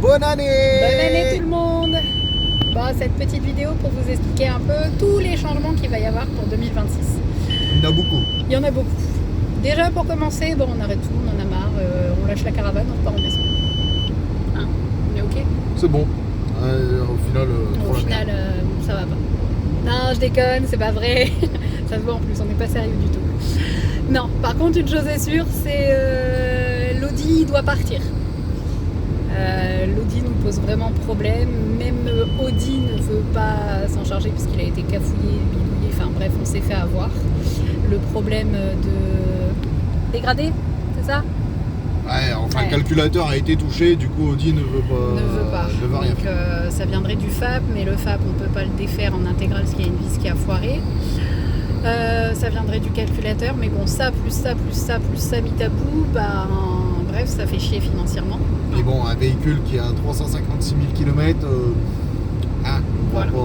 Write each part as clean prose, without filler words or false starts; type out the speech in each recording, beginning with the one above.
Bonne année! Bonne année tout le monde! Bon, cette petite vidéo pour vous expliquer un peu tous les changements qu'il va y avoir pour 2026. Il y en a beaucoup. Il y en a beaucoup. Déjà pour commencer, bon, on arrête tout, on en a marre, on lâche la caravane, on repart en maison. Hein, on est ok? C'est bon. Au final, Ça va pas. Non, je déconne, c'est pas vrai. Ça se voit en plus, on n'est pas sérieux du tout. Non, par contre, une chose est sûre, c'est l'Audi doit partir. L'Audi nous pose vraiment problème. Même Audi ne veut pas s'en charger parce qu'il a été cafouillé, bidouillé. Enfin bref, on s'est fait avoir. Le problème de dégradé, c'est ça? ouais, enfin, le calculateur a été touché, du coup Audi ne veut pas. Ne veut rien Donc, faire. ça viendrait du FAP, mais le FAP, on ne peut pas le défaire en intégral parce qu'il y a une vis qui a foiré. Ça viendrait du calculateur, mais bon, ça, plus ça, plus ça, plus ça, mis à bout, bah, bref, ça fait chier financièrement. Mais bon, un véhicule qui a 356 000 km, Voilà. pas...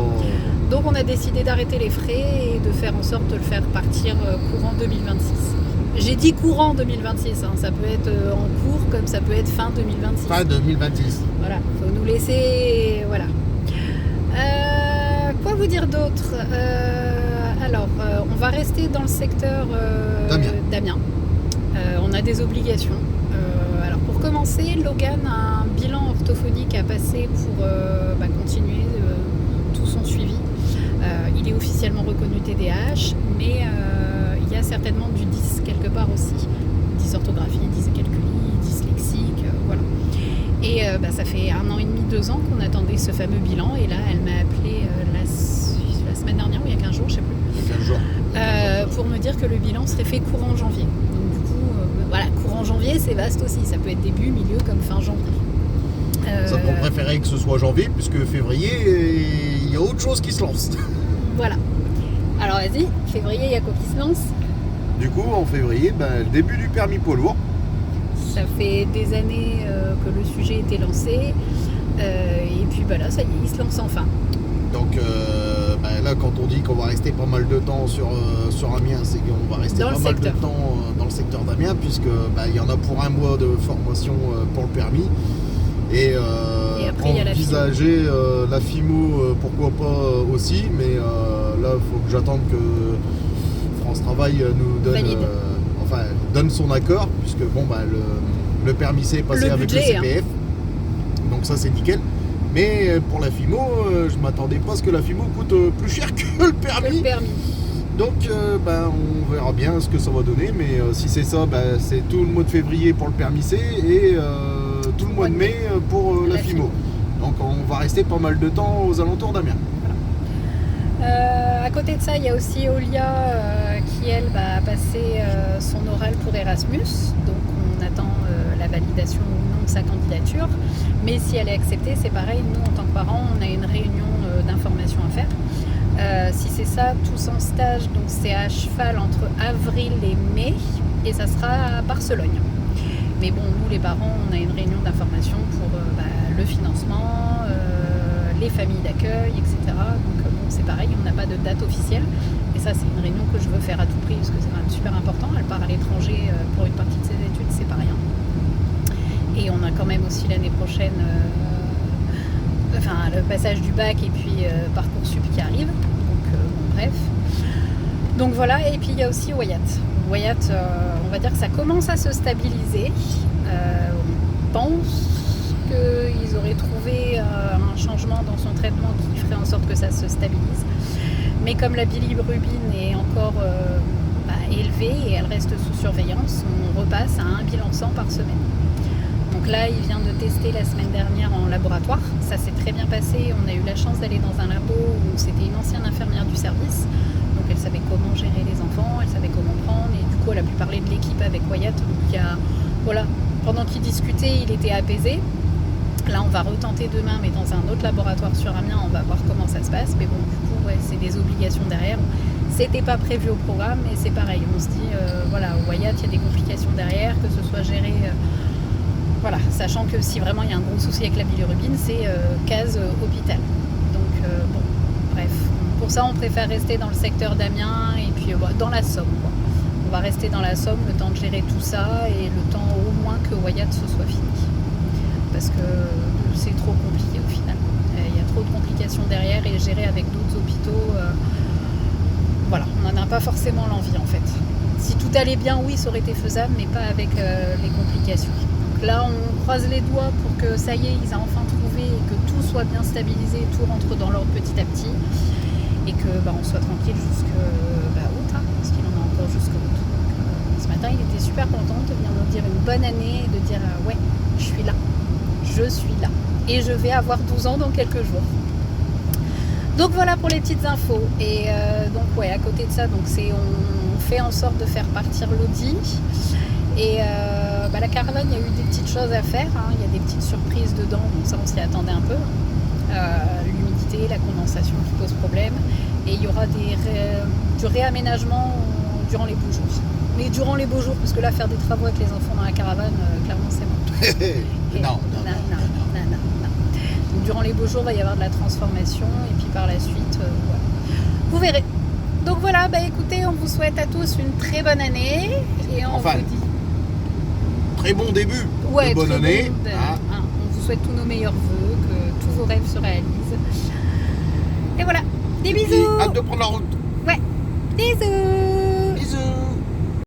Donc on a décidé d'arrêter les frais et de faire en sorte de le faire partir courant 2026. J'ai dit courant 2026, hein. Ça peut être en cours comme ça peut être fin 2026. Fin 2026. Voilà, faut nous laisser... Voilà. Quoi vous dire d'autre? On va rester dans le secteur d'Amiens. On a des obligations. Alors pour commencer, Logan a un bilan orthophonique à passer pour continuer tout son suivi. Il est officiellement reconnu TDAH, mais il y a certainement du dys quelque part aussi. Dysorthographie, dyscalculie, dyslexique, voilà. Et ça fait 1 an et demi, 2 ans qu'on attendait ce fameux bilan, et là elle m'a appelé la semaine dernière, ou il y a 15 jours, je sais plus. Il y a 15 jours. Pour me dire que le bilan serait fait courant janvier. Donc du coup, voilà, courant janvier, c'est vaste aussi. Ça peut être début, milieu, comme fin janvier. Ça qu'on préférait que ce soit janvier, puisque février, il y a autre chose qui se lance. Voilà. Alors vas-y, février, il y a quoi qui se lance? Du coup, en février, le début du permis poids lourd. Ça fait des années que le sujet était lancé. Et puis là, ça y est, il se lance enfin. Donc là, quand on dit qu'on va rester pas mal de temps sur Amiens, c'est qu'on va rester pas mal de temps dans le secteur d'Amiens, puisque il y en a pour 1 mois de formation pour le permis. Et après, il y a envisager la FIMO, pourquoi pas aussi, mais là, il faut que j'attende que France Travail nous donne son accord, puisque le permis C est passé avec le CPF, donc ça c'est nickel. Mais pour la FIMO, je m'attendais pas à ce que la FIMO coûte plus cher que le permis. Donc on verra bien ce que ça va donner, mais si c'est ça, c'est tout le mois de février pour le permis C et tout le mois de mai pour la FIMO. Donc on va rester pas mal de temps aux alentours d'Amiens. À côté de ça, il y a aussi Olia qui, elle, va passer son oral pour Erasmus. Donc on attend la validation ou non de sa candidature. Mais si elle est acceptée, c'est pareil. Nous, en tant que parents, on a une réunion d'information à faire. Si c'est ça, tous en stage, donc c'est à cheval entre avril et mai. Et ça sera à Barcelone. Mais bon, nous, les parents, on a une réunion d'information pour le financement, les familles d'accueil, etc. Donc c'est pareil, on n'a pas de date officielle. Et ça, c'est une réunion que je veux faire à tout prix parce que c'est quand même super important. Elle part à l'étranger pour une partie de ses études, c'est pas rien. Et on a quand même aussi l'année prochaine le passage du bac et puis Parcoursup qui arrive. Donc bref. Donc voilà, et puis il y a aussi Wyatt. Wyatt, on va dire que ça commence à se stabiliser. On pense qu'ils auraient trouvé un changement dans son traitement qui ferait en sorte que ça se stabilise. Mais comme la bilirubine est encore élevée et elle reste sous surveillance, on repasse à 1 bilan 100 par semaine. Donc là, il vient de tester la semaine dernière en laboratoire. Ça s'est très bien passé. On a eu la chance d'aller dans un labo où c'était une ancienne infirmière du service. Donc elle savait comment gérer les enfants, elle savait comment prendre. Et du coup, elle a pu parler de l'équipe avec Wyatt. Donc pendant qu'ils discutaient, il était apaisé. Là, on va retenter demain, mais dans un autre laboratoire sur Amiens, on va voir comment ça se passe. Mais bon, du coup, c'est des obligations derrière. C'était pas prévu au programme, mais c'est pareil. On se dit, Wyatt, il y a des complications derrière, que ce soit géré... sachant que si vraiment il y a un gros souci avec la bilirubine, c'est case hôpital. Donc, bref. Pour ça, on préfère rester dans le secteur d'Amiens et puis dans la Somme, quoi. On va rester dans la Somme le temps de gérer tout ça et le temps au moins que Wyatt se soit fini. parce que c'est trop compliqué au final. Il y a trop de complications derrière et gérer avec d'autres hôpitaux, voilà, on n'en a pas forcément l'envie en fait. Si tout allait bien, oui, ça aurait été faisable, mais pas avec les complications. Donc là, on croise les doigts pour que ça y est, ils aient enfin trouvé et que tout soit bien stabilisé, tout rentre dans l'ordre petit à petit et que on soit tranquille jusque août, parce qu'il en a encore jusqu'au août. Donc, ce matin, il était super content de venir nous dire une bonne année et de dire ouais, je suis là et je vais avoir 12 ans dans quelques jours. Donc voilà pour les petites infos. Et donc ouais, à côté de ça, donc on fait en sorte de faire partir l'Audi. Et la caravane, il y a eu des petites choses à faire. Il y a des petites surprises dedans, donc ça on s'y attendait un peu. L'humidité, la condensation qui pose problème. Et il y aura du réaménagement durant les beaux jours. Mais durant les beaux jours, parce que là, faire des travaux avec les enfants dans la caravane, clairement c'est bon. Non. Donc, durant les beaux jours, il va y avoir de la transformation et puis par la suite, voilà. Vous verrez. Donc voilà, écoutez, on vous souhaite à tous une très bonne année et on vous dit très bon début de bonne année. On vous souhaite tous nos meilleurs vœux, que tous vos rêves se réalisent. Et voilà, des bisous. Hâte de prendre la route. Ouais, bisous.